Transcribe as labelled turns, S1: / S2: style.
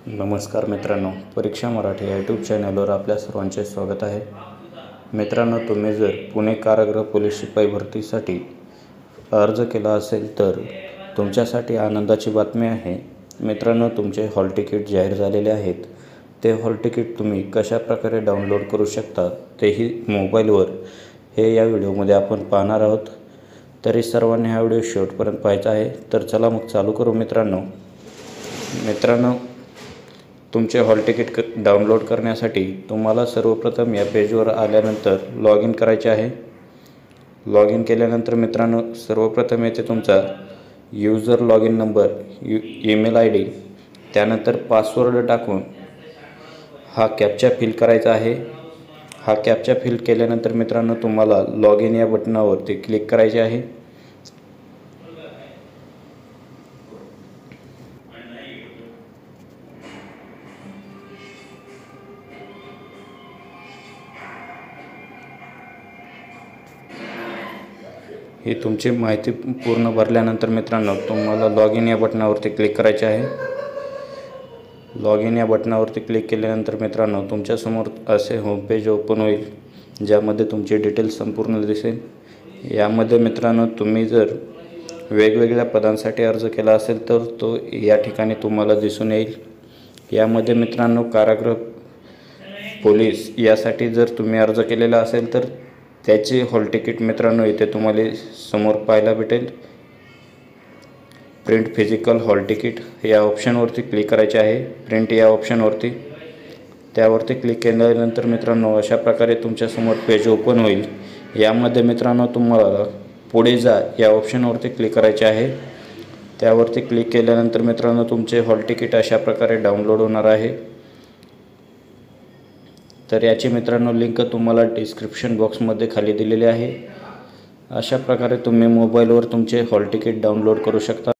S1: नमस्कार मित्रांनो, परीक्षा मराठी या यूट्यूब चॅनलवर आपल्या सर्वांचे स्वागत आहे. मित्रांनो, तुम्ही जर पुणे कारागृह पोलीस शिपाई भरतीसाठी अर्ज केला असेल तर तुमच्यासाठी आनंदाची बातमी आहे. मित्रांनो, तुमचे हॉल तिकीट जाहीर झालेले आहेत. ते हॉल तिकीट तुम्ही कशाप्रकारे डाउनलोड करू शकता तेही मोबाईलवर हे या व्हिडिओमध्ये आपण पाहणार आहोत. तरी सर्वांनी हा व्हिडिओ शेवटपर्यंत पाहायचा आहे. तर चला मग चालू करू. मित्रांनो, तुमचे हॉल तिकीट डाउनलोड करण्यासाठी तुम्हाला सर्वप्रथम या पेजवर आल्यानंतर लॉग इन करायचे आहे. लॉग इन केल्यानंतर मित्रांनो, सर्वप्रथम येथे तुमचा user log in number, email ID, त्यानंतर पासवर्ड टाकून हा कॅप्चा फिल करायचा आहे. हा कॅप्चा फिल केल्यानंतर मित्रांनो, तुम्हाला लॉग इन या बटनावरती क्लिक करायचे आहे. ही तुमची माहिती पूर्ण भरल्यानंतर मित्रांनो, तुम्हाला लॉग इन या बटनावरती क्लिक करायचे आहे. लॉग इन या बटनावरती क्लिक केल्यानंतर मित्रांनो, तुमच्यासमोर असे होमपेज ओपन होईल, ज्यामध्ये तुमचे डिटेल्स संपूर्ण दिसेल. यामध्ये मित्रांनो, तुम्ही जर वेगवेगळ्या पदांसाठी अर्ज केला असेल तर तो या ठिकाणी तुम्हाला दिसून येईल. यामध्ये मित्रांनो, कारागृह पोलीस यासाठी जर तुम्ही अर्ज केलेला असेल तर त्याचे हॉल तिकीट मित्रांनो इथे तुम्हाला समोर पाहायला भेटेल. प्रिंट फिजिकल हॉल तिकीट या ऑप्शनवरती क्लिक करायचे आहे. प्रिंट या ऑप्शनवरती त्यावरती क्लिक केल्यानंतर मित्रांनो, अशा प्रकारे तुमच्यासमोर पेज ओपन होईल. यामध्ये मित्रांनो, तुम्हाला पुढे जा या ऑप्शनवरती क्लिक करायचे आहे. त्यावरती क्लिक केल्यानंतर मित्रांनो, तुमचे हॉल तिकीट अशा प्रकारे डाउनलोड होणार आहे. तर याची मित्रांनो लिंक तुम्हाला डिस्क्रिप्शन बॉक्समध्ये खाली दिलेली आहे. अशा प्रकारे तुम्ही मोबाईलवर तुमचे हॉल तिकीट डाउनलोड करू शकता.